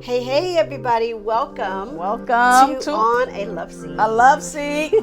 Hey, hey, everybody, welcome. Welcome to to On a Love Seat. A Love Seat.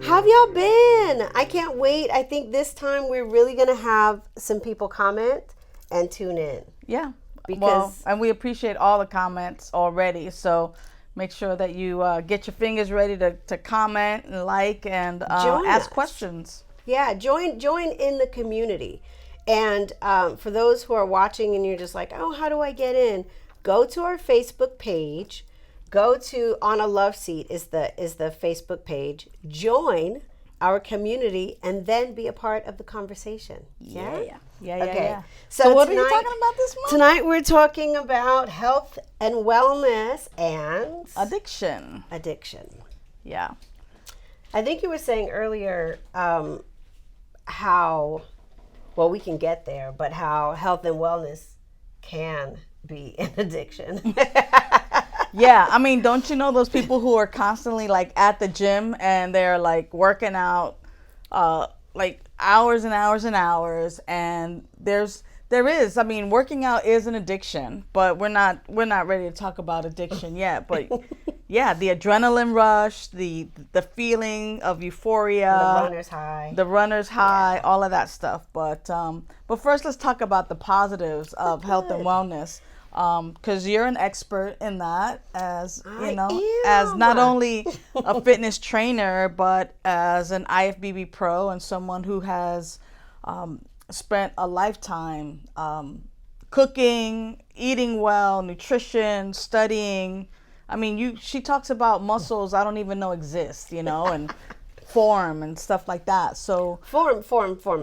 How have y'all been? I can't wait. I think this time we're really going to have some people comment and tune in. Yeah. Because and we appreciate all the comments already. So make sure that you get your fingers ready to comment and like and ask questions. Yeah, join in the community. And for those who are watching and you're just like, oh, how do I get in? Go to our Facebook page. Go to On a Love Seat is the Facebook page. Join our community and then be a part of the conversation. Yeah. Okay. So what are you talking about this month? Tonight we're talking about health and wellness and addiction. Yeah. I think you were saying earlier how, well, we can get there, but how health and wellness can be an addiction. Yeah, I mean, don't you know those people who are constantly like at the gym and they're like working out like hours and hours and hours, and I mean, working out is an addiction, but we're not ready to talk about addiction yet. But yeah, the adrenaline rush, the feeling of euphoria, the runner's high, all of that stuff. But first, let's talk about the positives of health and wellness. Because you're an expert in that, as as not only a fitness trainer, but as an IFBB pro and someone who has spent a lifetime cooking, eating well, nutrition, studying. I mean, she talks about muscles I don't even know exist, and form and stuff like that. So form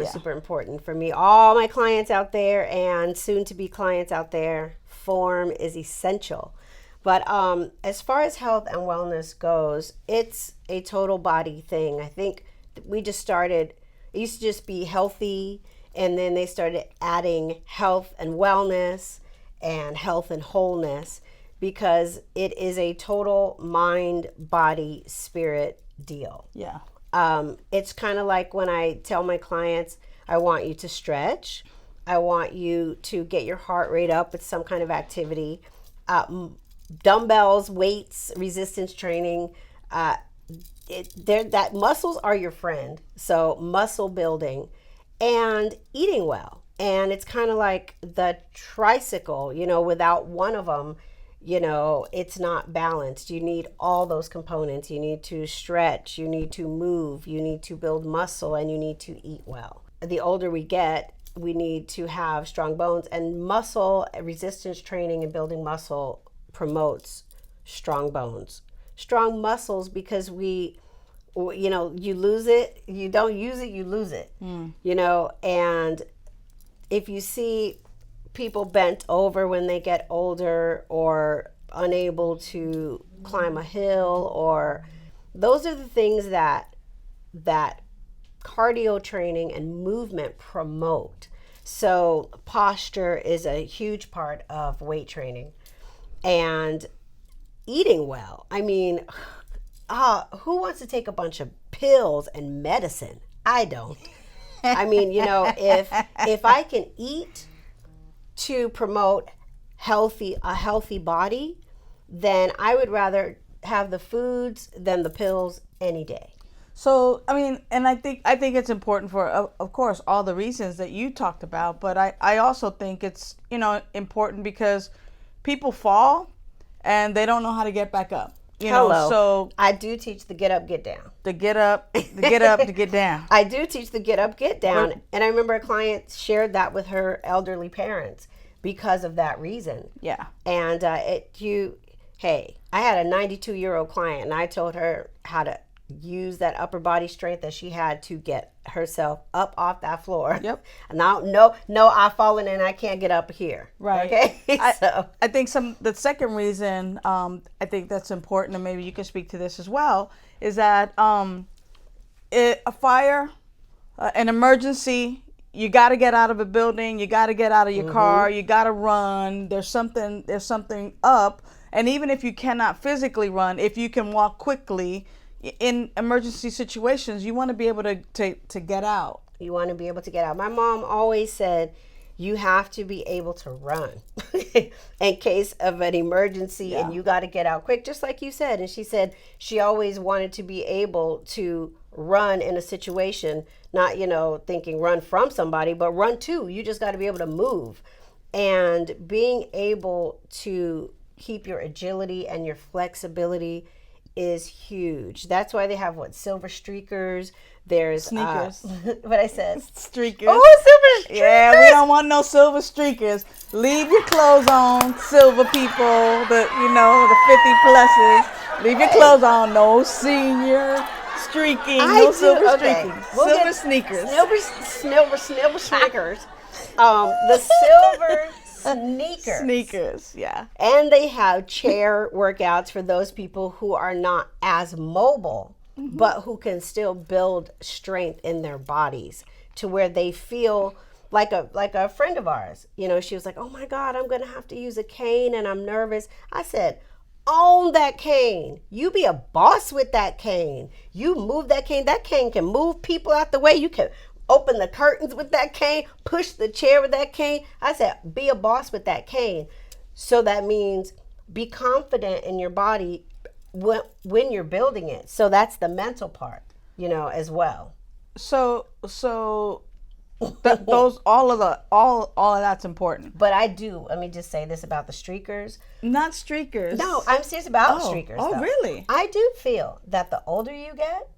is super important for me. All my clients out there and soon to be clients out there, form is essential. But as far as health and wellness goes, it's a total body thing. I think we just started, it used to just be healthy, and then they started adding health and wellness and health and wholeness, because it is a total mind, body, spirit deal. Yeah. It's kind of like when I tell my clients, I want you to stretch. I want you to get your heart rate up with some kind of activity. Dumbbells, weights, resistance training. That muscles are your friend. So muscle building and eating well. And it's kind of like the tricycle, without one of them, it's not balanced. You need all those components. You need to stretch, you need to move, you need to build muscle, and you need to eat well. The older we get, we need to have strong bones, and muscle resistance training and building muscle promotes strong bones, strong muscles, because you lose it, you don't use it, you lose it, and if you see people bent over when they get older or unable to climb a hill, or those are the things that cardio training and movement promote. So posture is a huge part of weight training, and eating well. I mean, who wants to take a bunch of pills and medicine? I don't. I mean, if I can eat to promote a healthy body, then I would rather have the foods than the pills any day. So, I mean, and I think it's important for, of course, all the reasons that you talked about, but I also think it's, important because people fall and they don't know how to get back up. So I do teach the get up, get down. The get up, to get down. I do teach the get up, get down. And I remember a client shared that with her elderly parents because of that reason. Yeah. And I had a 92-year-old client, and I told her how to use that upper body strength that she had to get herself up off that floor. Yep. And now, no, I've fallen and I can't get up here. Right. Okay. I think the second reason I think that's important, and maybe you can speak to this as well, is that a fire, an emergency, you got to get out of a building, you got to get out of your car, you got to run. There's something up, and even if you cannot physically run, if you can walk quickly. In emergency situations, you want to be able to get out. You want to be able to get out. My mom always said, you have to be able to run in case of an emergency and you got to get out quick, just like you said. And she said she always wanted to be able to run in a situation, not, thinking run from somebody, but run to. You just got to be able to move. And being able to keep your agility and your flexibility is huge. That's why they have silver streakers. There's sneakers. What I said? Streakers. Oh, silver streakers. Yeah, we don't want no silver streakers. Leave your clothes on, silver people. The 50 pluses. Leave your clothes on. No senior streaking. No silver streaking. Silver sneakers. Silver sneakers. The silver sneakers. Sneakers, yeah. And they have chair workouts for those people who are not as mobile, but who can still build strength in their bodies to where they feel like a friend of ours. She was like, oh my God, I'm going to have to use a cane and I'm nervous. I said, own that cane. You be a boss with that cane. You move that cane. That cane can move people out the way. You can open the curtains with that cane, push the chair with that cane. I said, be a boss with that cane. So that means be confident in your body when you're building it. So that's the mental part, as well. So those all of that's important. But let me just say this about the streakers. Not streakers. No, I'm serious about streakers. Oh, though. Really? I do feel that the older you get,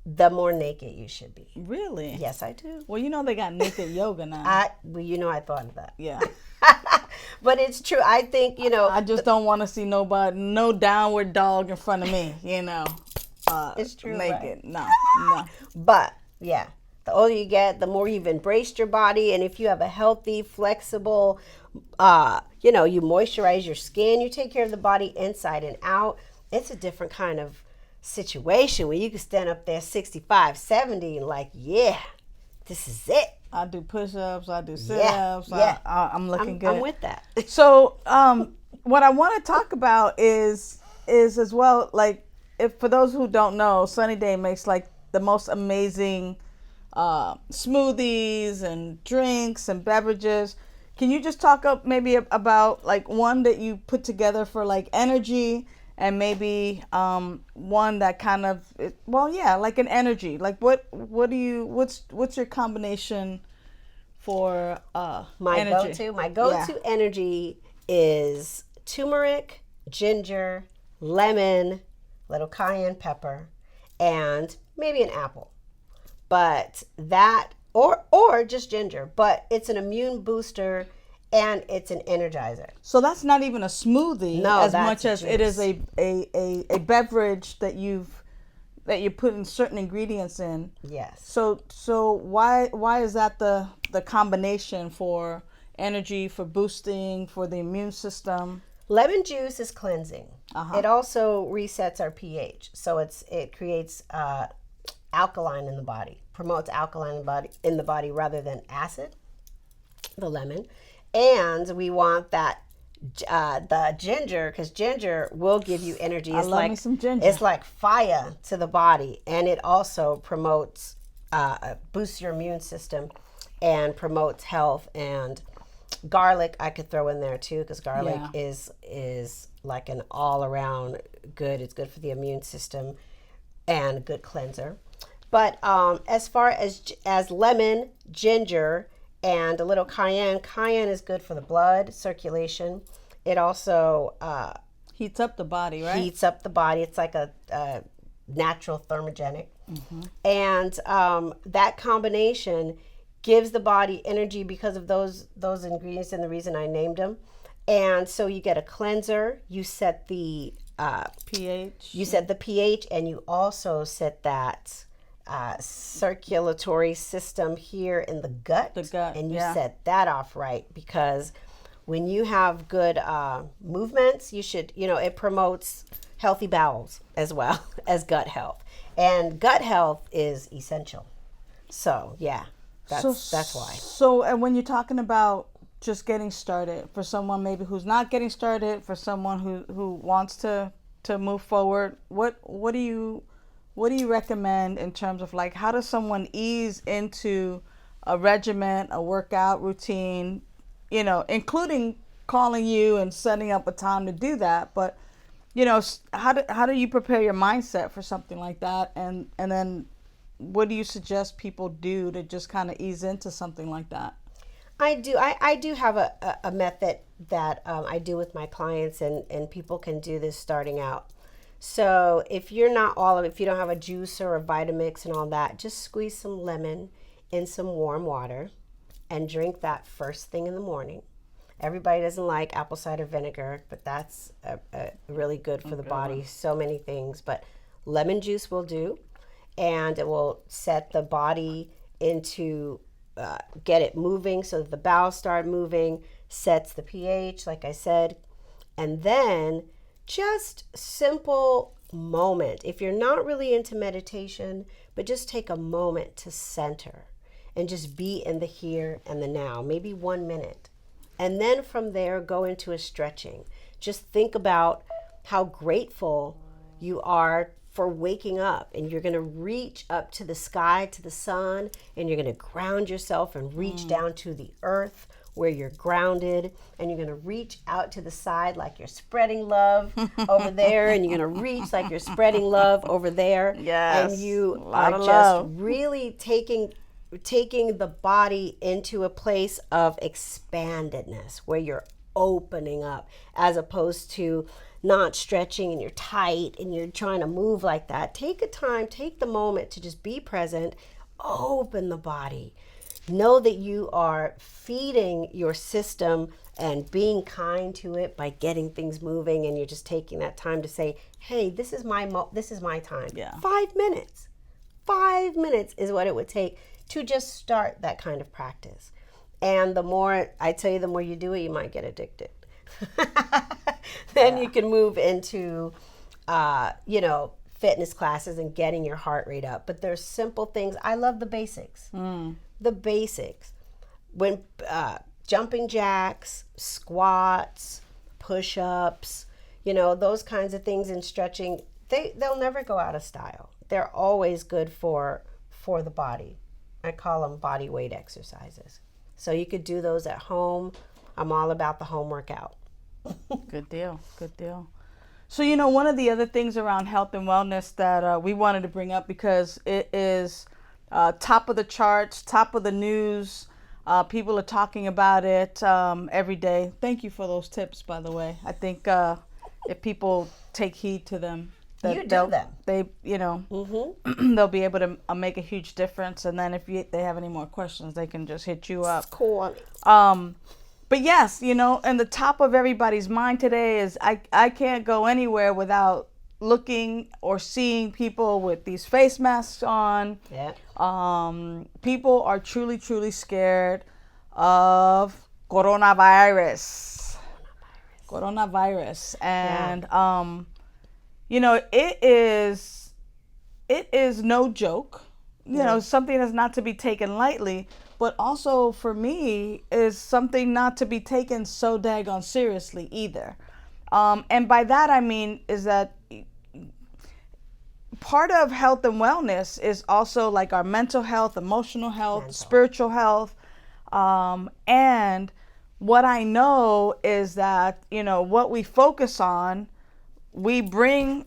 the more naked you should be. Really? Yes, I do. Well, they got naked yoga now. I thought of that. Yeah. But it's true. I think, I just don't want to see no downward dog in front of me, it's true. Naked. Right? No. But, yeah, the older you get, the more you've embraced your body. And if you have a healthy, flexible, you moisturize your skin, you take care of the body inside and out, it's a different kind of situation where you can stand up there 65, 70 and like, yeah, this is it. I do push-ups, I do sit-ups. Yeah. I'm looking good. I'm with that. So what I want to talk about is as well, like, if for those who don't know, Sunny Day makes like the most amazing smoothies and drinks and beverages. Can you just talk up maybe about like one that you put together for like energy, and maybe one that kind of, like an energy. Like what's your combination for energy? My go-to energy is turmeric, ginger, lemon, little cayenne pepper, and maybe an apple. But that, or just ginger, but it's an immune booster and it's an energizer. So that's not even a smoothie, as much as juice. It is a beverage that you put in certain ingredients in. Yes. So why is that the combination for energy, for boosting, for the immune system? Lemon juice is cleansing. It also resets our pH, so it creates alkaline in the body, promotes alkaline in the body rather than acid. The lemon. And we want that the ginger, because ginger will give you energy. I love me some ginger. It's like fire to the body, and it also promotes, boosts your immune system, and promotes health. And garlic I could throw in there too, because garlic is like an all around good. It's good for the immune system and a good cleanser. But as far as lemon, ginger, and a little cayenne is good for the blood circulation. It also heats up the body, right? Heats up the body. It's like a natural thermogenic. And that combination gives the body energy because of those ingredients and the reason I named them. And so you get a cleanser. You set the pH. You set the pH, and you also set that circulatory system here in the gut. And you set that off right, because when you have good movements, you should, it promotes healthy bowels as well as gut health. And gut health is essential. So, yeah, that's why. So, and when you're talking about just getting started, for someone maybe who's not getting started, for someone who wants to move forward, what do you recommend in terms of like, how does someone ease into a regimen, a workout routine, including calling you and setting up a time to do that. But, how do you prepare your mindset for something like that? And then what do you suggest people do to just kind of ease into something like that? I do have a method that I do with my clients, and people can do this starting out. So if if you don't have a juicer or a Vitamix and all that, just squeeze some lemon in some warm water and drink that first thing in the morning. Everybody doesn't like apple cider vinegar, but that's really good for the body. So many things, but lemon juice will do, and it will set the body into get it moving so that the bowels start moving, sets the pH, like I said, and then just simple moment. If you're not really into meditation, but just take a moment to center and just be in the here and the now, maybe 1 minute. And then from there, go into a stretching. Just think about how grateful you are for waking up, and you're going to reach up to the sky, to the sun, and you're going to ground yourself and reach down to the earth where you're grounded, and you're going to reach out to the side like you're spreading love over there, and you're going to reach like you're spreading love over there. Yes, and you a lot are of just love. really taking the body into a place of expandedness where you're opening up, as opposed to not stretching and you're tight and you're trying to move like that. Take the moment to just be present, open the body. Know that you are feeding your system and being kind to it by getting things moving, and you're just taking that time to say, "Hey, this is my time." Yeah. 5 minutes. 5 minutes is what it would take to just start that kind of practice. And the more I tell you, the more you do it, you might get addicted. Then you can move into, fitness classes and getting your heart rate up. But there's simple things. I love the basics. The basics. When jumping jacks, squats, push-ups, those kinds of things, and stretching, they'll never go out of style. They're always good for the body. I call them body weight exercises. So you could do those at home. I'm all about the home workout. Good deal. Good deal. So, one of the other things around health and wellness that we wanted to bring up, because it is top of the charts, top of the news. People are talking about it every day. Thank you for those tips, by the way. I think if people take heed to them, You do them. they they'll be able to make a huge difference. And then if they have any more questions, they can just hit you up. Cool. But yes, and the top of everybody's mind today is I can't go anywhere without looking or seeing people with these face masks on. Yeah. People are truly, truly scared of coronavirus. And it is no joke. Something that's not to be taken lightly, but also for me is something not to be taken so daggone seriously either. And by that I mean is that part of health and wellness is also like our mental health, emotional health, spiritual health. And what I know is that, what we focus on, we bring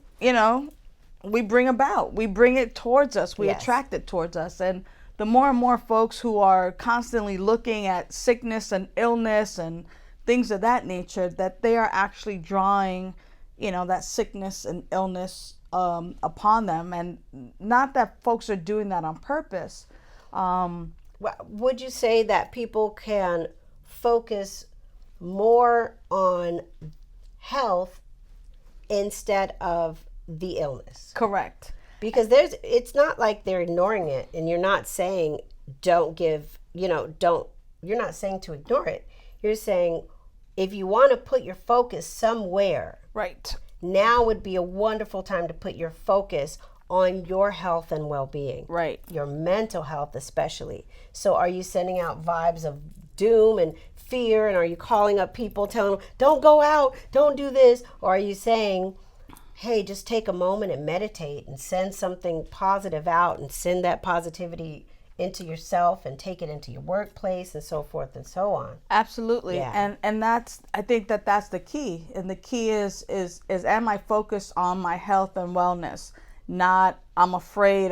about, we bring it towards us, we attract it towards us. And the more and more folks who are constantly looking at sickness and illness and things of that nature, that they are actually drawing, that sickness and illness upon them. And not that folks are doing that on purpose. Would you say that people can focus more on health instead of the illness? Correct. Because it's not like they're ignoring it, and you're not saying you're not saying to ignore it. You're saying if you want to put your focus somewhere, right, now would be a wonderful time to put your focus on your health and well-being. Right. Your mental health especially. So are you sending out vibes of doom and fear, and are you calling up people telling them, don't go out, don't do this? Or are you saying, hey, just take a moment and meditate and send something positive out and send that positivity into yourself and take it into your workplace and so forth and so on. Absolutely. Yeah. And that's, I think that that's the key. And the key is am I focused on my health and wellness? Not I'm afraid.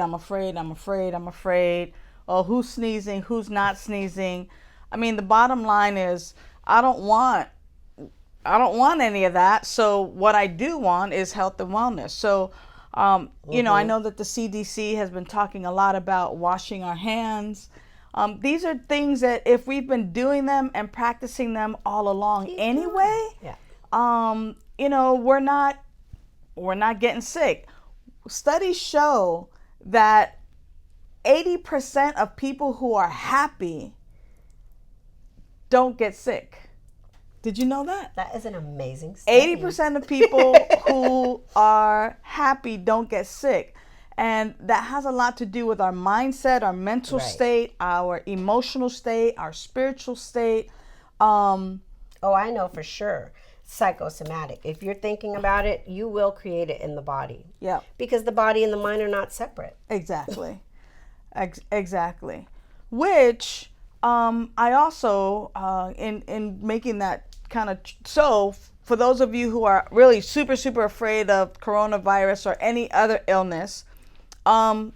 Oh, who's sneezing? Who's not sneezing? I mean, the bottom line is I don't want any of that. So what I do want is health and wellness. So, you know, I know that the CDC has been talking a lot about washing our hands. These are things that if we've been doing them and practicing them all along anyway, you know, we're not getting sick. Studies show that 80% of people who are happy don't get sick. Did you know that? That is an amazing study. 80% of people who are happy don't get sick. And that has a lot to do with our mindset, our mental state, our emotional state, our spiritual state. Oh, I know for sure. Psychosomatic. If you're thinking about it, you will create it in the body. Yeah. Because the body and the mind are not separate. Exactly. Exactly. Which I also, in making that kind of, so for those of you who are really super, super afraid of coronavirus or any other illness, focus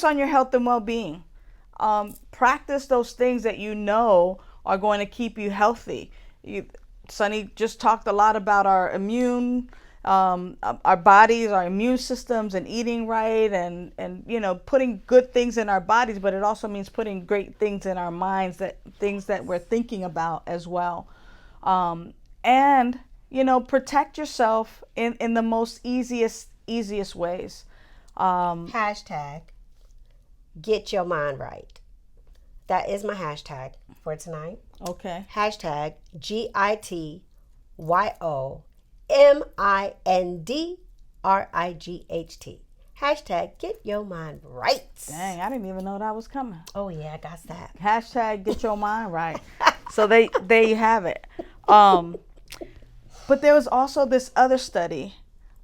on your health and well-being. Practice those things that you know are going to keep you healthy. Sunny just talked a lot about our our bodies, our immune systems, and eating right, and you know, putting good things in our bodies, but it also means putting great things in our minds, things that we're thinking about as well. And you know, protect yourself in the most easiest ways. Hashtag get your mind right. That is my hashtag for tonight. Okay. Hashtag GITYOMINDRIGHT. Hashtag get your mind right. Dang, I didn't even know that was coming. Oh yeah, I got that. Hashtag get your mind right. So there you have it. But there was also this other study.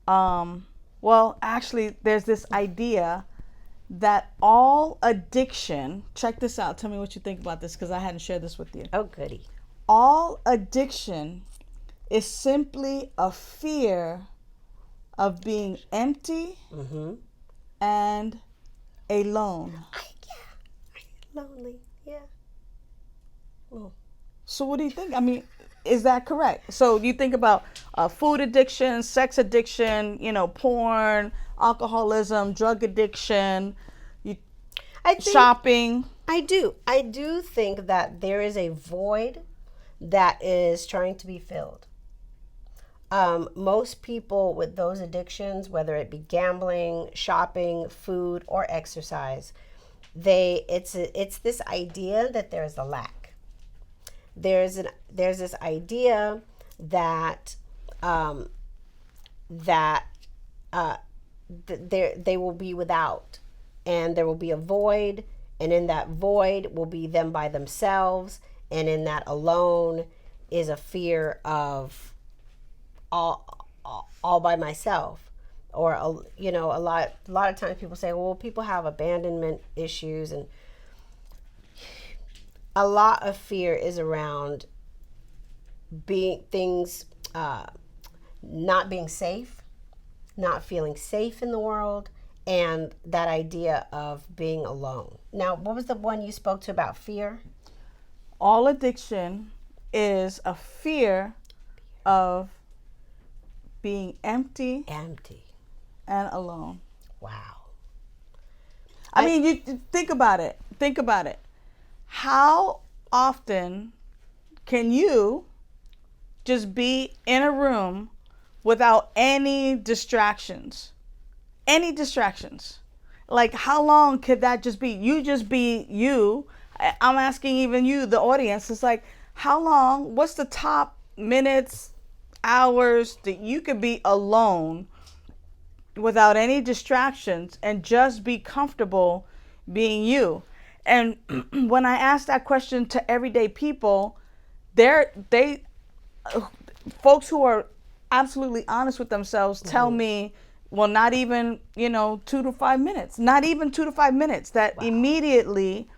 Well, actually, there's this idea that all addiction, check this out, tell me what you think about this, because I hadn't shared this with you. Oh, goody. All addiction is simply a fear of being empty and alone. Lonely, yeah. Oh. So what do you think? I mean, is that correct? So you think about food addiction, sex addiction, you know, porn, alcoholism, drug addiction, shopping. I do think that there is a void that is trying to be filled. Most people with those addictions, whether it be gambling, shopping, food, or exercise, it's this idea that there's a lack. There's this idea that they will be without, and there will be a void, and in that void will be them by themselves, and in that alone is a fear of all by myself. Or you know, a lot of times people say, well, people have abandonment issues, and a lot of fear is around not being safe, not feeling safe in the world, and that idea of being alone. Now, what was the one you spoke to about fear? All addiction is a fear of being empty and alone. Wow. I mean, you think about it. How often can you just be in a room without any distractions? Like, how long could that just be? You just be you. I'm asking even you, the audience. It's like, how long, what's the top minutes, hours that you could be alone without any distractions and just be comfortable being you? And when I ask that question to everyday people, folks who are absolutely honest with themselves tell me well, not even, 2 to 5 minutes, not even 2 to 5 minutes, that immediately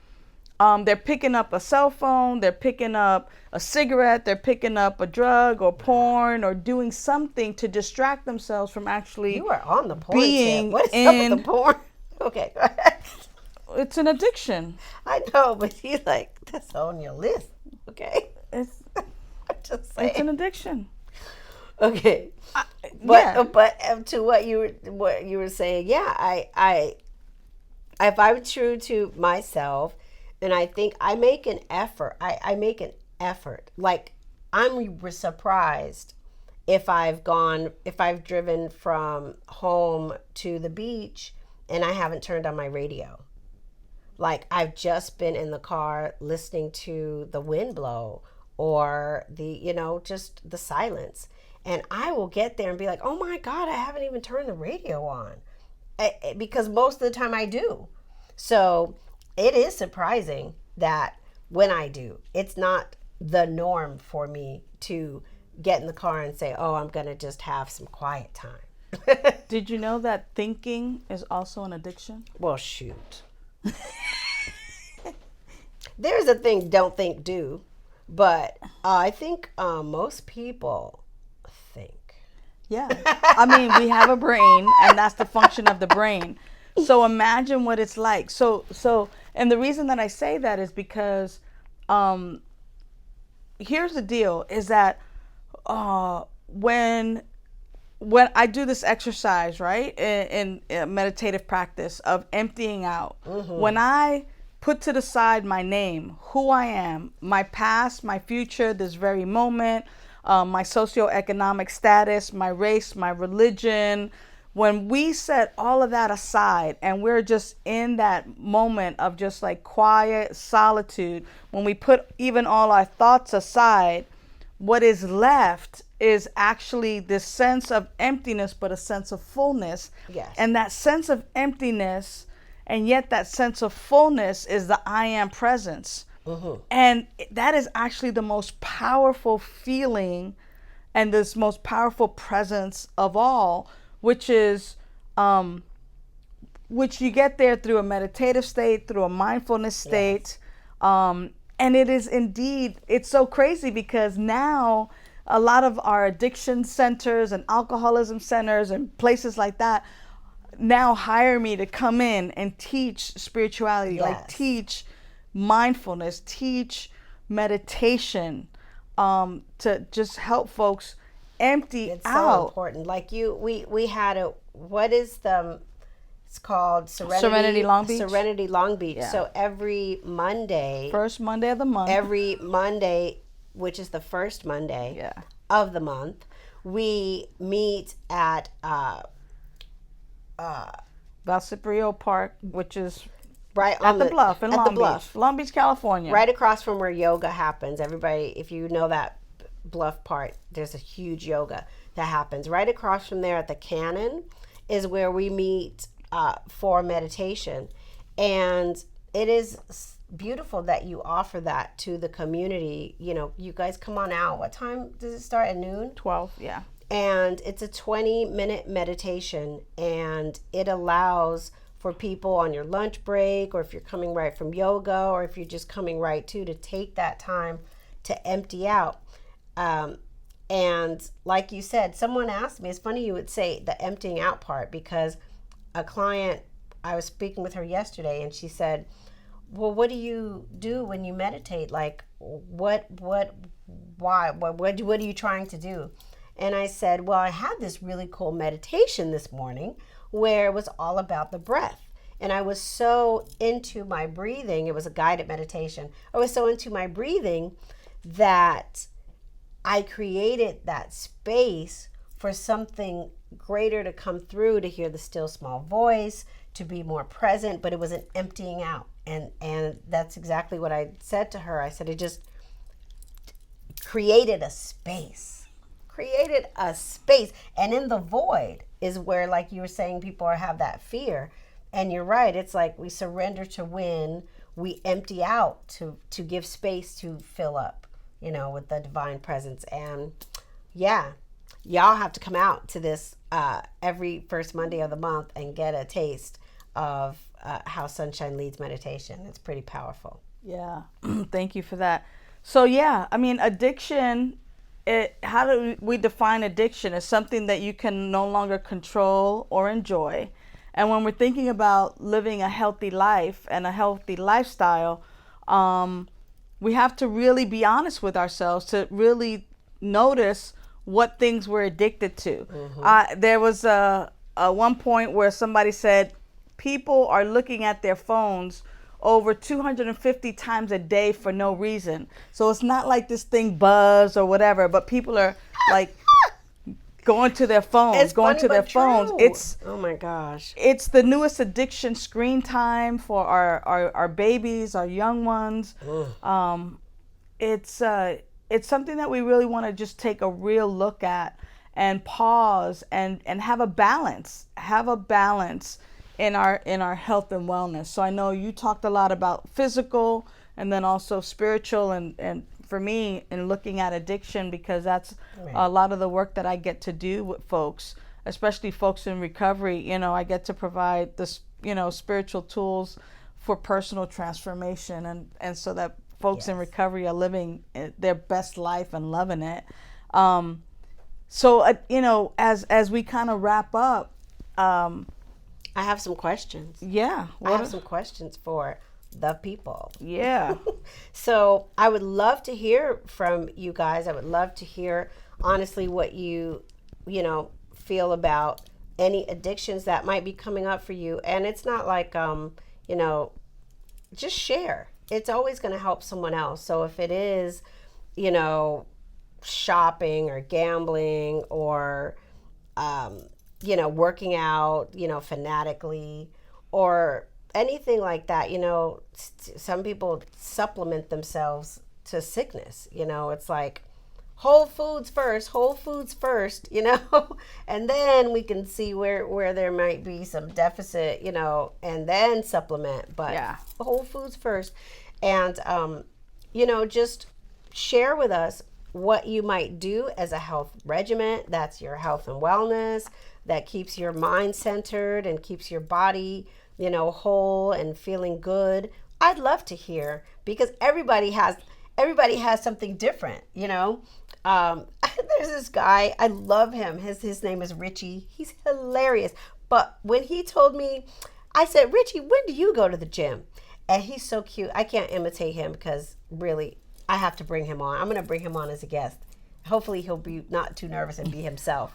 they're picking up a cell phone, they're picking up a cigarette, they're picking up a drug or porn or doing something to distract themselves from actually You are on the porn tip. being What is up with the in. porn? Okay, go ahead. It's an addiction. I know, but you like that's on your list. Okay, It's I'm just it's an saying. addiction. Okay, Yeah. but to what you were saying, yeah, I if I'm true to myself, and I think I make an effort. I make an effort. Like I'm surprised if I've driven from home to the beach and I haven't turned on my radio. Like I've just been in the car listening to the wind blow or just the silence. And I will get there and be like, oh my God, I haven't even turned the radio on. Because most of the time I do. So it is surprising that when I do, it's not the norm for me to get in the car and say, oh, I'm going to just have some quiet time. Did you know that thinking is also an addiction? Well, shoot. There's a thing, don't think, do. But I think most people think. Yeah. I mean, we have a brain, and that's the function of the brain. So imagine what it's like. And the reason that I say that is because here's the deal: is that when I do this exercise, right, in meditative practice of emptying out, when I put to the side my name, who I am, my past, my future, this very moment, my socioeconomic status, my race, my religion, when we set all of that aside and we're just in that moment of just like quiet solitude, when we put even all our thoughts aside, what is left is actually this sense of emptiness, but a sense of fullness. Yes. And that sense of emptiness, and yet that sense of fullness is the I am presence. And that is actually the most powerful feeling and this most powerful presence of all, which is which you get there through a meditative state, through a mindfulness state. Yes. And it is indeed, it's so crazy because now a lot of our addiction centers and alcoholism centers and places like that now hire me to come in and teach spirituality, like teach mindfulness, teach meditation, to just help folks empty it's out. so important. Like we had what is it's called Serenity Long Beach. Serenity Long Beach. Yeah. So every Monday, First Monday of the month. every Monday, which is the first Monday of the month, we meet at Valsiprio Park, which is right at on the Bluff in Long Beach, Long Beach, California. right across from where yoga happens. Everybody, if you know that Bluff part, there's a huge yoga that happens right across from there at the Cannon is where we meet for meditation. And it is beautiful that you offer that to the community. You guys come on out. What time does it start? At noon? 12, yeah. And it's a 20-minute meditation, and it allows for people on your lunch break, or if you're coming right from yoga, or if you're just coming right to take that time to empty out. And like you said, someone asked me, it's funny you would say the emptying out part, because a client, I was speaking with her yesterday, and she said, well, what do you do when you meditate? Like, why, what are you trying to do? And I said, well, I had this really cool meditation this morning where it was all about the breath. And I was so into my breathing. It was a guided meditation. I was so into my breathing that I created that space for something greater to come through, to hear the still small voice, to be more present, but it was an emptying out. And that's exactly what I said to her. I said, it just created a space. And in the void is where, like you were saying, people have that fear. And you're right. It's like we surrender to win. We empty out to give space to fill up, with the divine presence. And yeah, y'all have to come out to this every first Monday of the month and get a taste of how sunshine leads meditation. It's pretty powerful. Yeah. Thank you for that. So yeah, I mean, addiction, how do we define addiction? As something that you can no longer control or enjoy. And when we're thinking about living a healthy life and a healthy lifestyle, we have to really be honest with ourselves to really notice what things we're addicted to. There was a one point where somebody said people are looking at their phones over 250 times a day for no reason. So it's not like this thing buzz or whatever, but people are like going to their phones, It's going funny, to their but phones. true. It's Oh my gosh. it's the newest addiction, screen time for our babies, our young ones. It's something that we really want to just take a real look at and pause and have a balance. Have a balance in our health and wellness. So I know you talked a lot about physical and then also spiritual, and for me in looking at addiction, because that's a lot of the work that I get to do with folks, especially folks in recovery. You know, I get to provide this, spiritual tools for personal transformation, and so that folks in recovery are living their best life and loving it. So as we kind of wrap up, I have some questions. yeah, I have some questions for the people. yeah, So I would love to hear from you guys. I would love to hear honestly what you feel about any addictions that might be coming up for you. And it's not like just share. It's always going to help someone else. So if it is, shopping or gambling or working out, fanatically or anything like that, some people supplement themselves to sickness. It's like whole foods first, and then we can see where there might be some deficit, and then supplement, but whole foods first. And, just share with us what you might do as a health regimen that's your health and wellness, that keeps your mind centered and keeps your body, whole and feeling good. I'd love to hear, because everybody has something different, There's this guy, I love him. His name is Richie. He's hilarious. But when he told me, I said, Richie, when do you go to the gym? And he's so cute. I can't imitate him because really I have to bring him on. I'm going to bring him on as a guest. Hopefully he'll be not too nervous and be himself.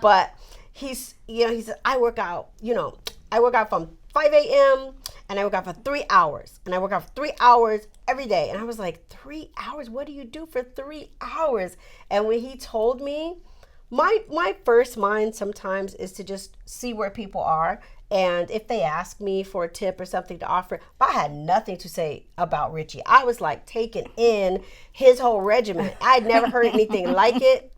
But he said, I work out from 5 a.m. and I work out for 3 hours. And I work out for 3 hours every day. And I was like, 3 hours? What do you do for 3 hours? And when he told me, my first mind sometimes is to just see where people are. And if they ask me for a tip or something to offer, but I had nothing to say about Richie. I was like taking in his whole regimen. I'd never heard anything like it.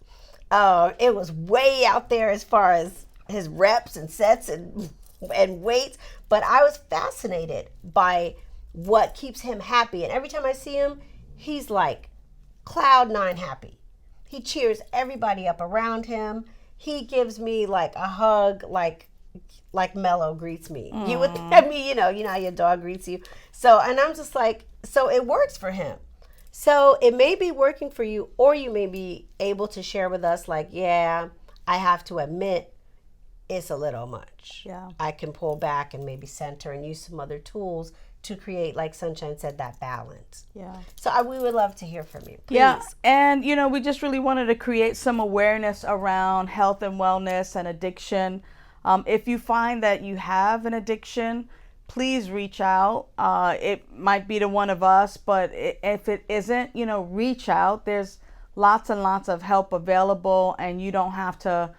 It was way out there as far as his reps and sets and weights. But I was fascinated by what keeps him happy. And every time I see him, he's like cloud nine happy. He cheers everybody up around him. He gives me like a hug, like Mello greets me. You would, you know how your dog greets you. So, and I'm just like, so it works for him. So it may be working for you, or you may be able to share with us like, yeah, I have to admit it's a little much. Yeah. I can pull back and maybe center and use some other tools to create, like Sunshine said, that balance. Yeah. So we would love to hear from you. Please. Yeah. And, we just really wanted to create some awareness around health and wellness and addiction. If you find that you have an addiction, please reach out. It might be to one of us, but if it isn't, reach out. There's lots and lots of help available, and you don't have to,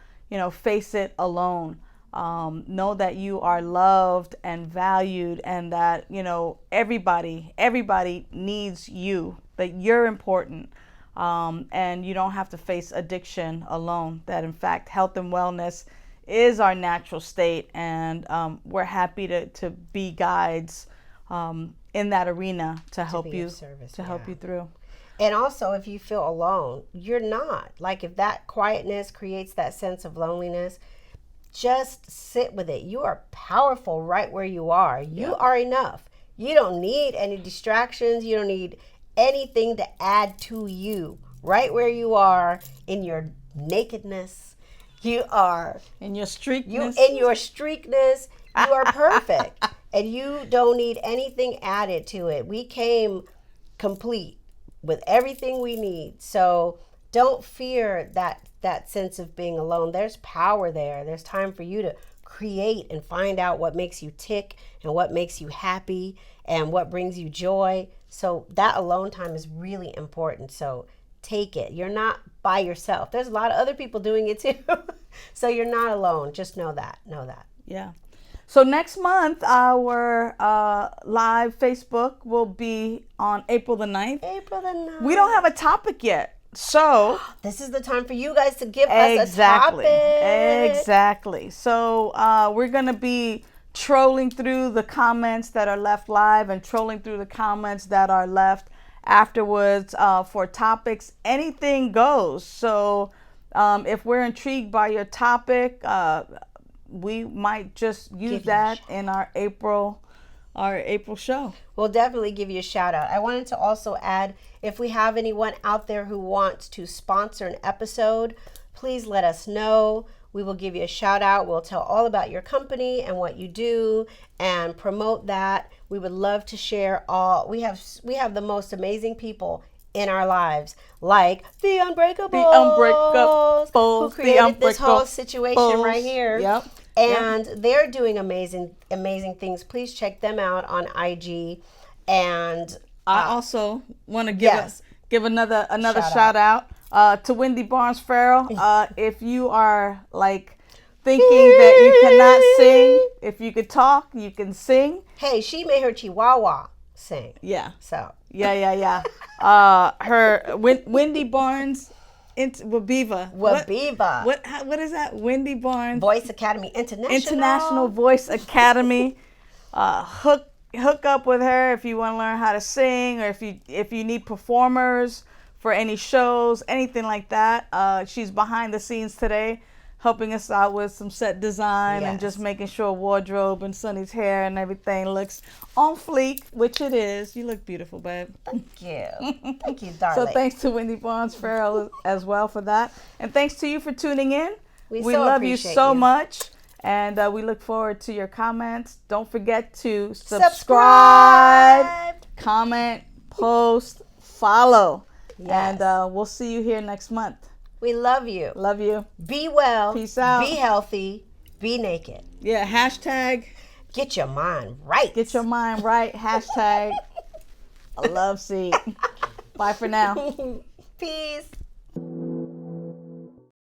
face it alone. Know that you are loved and valued, and that, everybody needs you, that you're important. And you don't have to face addiction alone. That in fact, health and wellness is our natural state, and we're happy to be guides in that arena to help be you of service, to help you through. And also, if you feel alone, you're not. Like, if that quietness creates that sense of loneliness, just sit with it. You are powerful right where you are. You are enough. You don't need any distractions. You don't need anything to add to you. Right where you are in your nakedness, you are In your streakness. You are perfect. And you don't need anything added to it. We came complete with everything we need. So don't fear that sense of being alone. There's power there. There's time for you to create and find out what makes you tick and what makes you happy and what brings you joy. So that alone time is really important. So take it. You're not by yourself. There's a lot of other people doing it too. So you're not alone. Just know that. Know that. Yeah. So next month, our live Facebook will be on April the 9th. April the 9th. We don't have a topic yet. So this is the time for you guys to give us a topic. Exactly. So we're going to be trolling through the comments that are left live and trolling through the comments that are left afterwards for topics. Anything goes. So if we're intrigued by your topic, we might just use that in our April show. We'll definitely give you a shout out. I wanted to also add, if we have anyone out there who wants to sponsor an episode, please let us know. We will give you a shout out. We'll tell all about your company and what you do and promote that. We would love to share all. We have the most amazing people in our lives, like the Unbreakables, who created this whole situation right here. Yep. And they're doing amazing things. Please check them out on IG. And I also want to give another shout out to Wendy Barnes Farrell. If you are like thinking that you cannot sing, if you could talk, you can sing. Hey, she made her Chihuahua sing. Yeah. So. Yeah. Wendy Barnes. Wabiva. What is that? Wendy Barnes Voice Academy International Voice Academy. Hook up with her if you want to learn how to sing, or if you need performers for any shows, anything like that. She's behind the scenes today, helping us out with some set design and just making sure wardrobe and Sunny's hair and everything looks on fleek, which it is. You look beautiful, babe. Thank you, darling. So thanks to Wendy Barnes Farrell as well for that. And thanks to you for tuning in. We so love you so you. much. And we look forward to your comments. Don't forget to subscribe, comment, post, follow. Yes. And we'll see you here next month. We love you. Love you. Be well. Peace out. Be healthy. Be naked. Yeah, hashtag. Get your mind right. Get your mind right. Hashtag A LOVESEAT. Bye for now. Peace.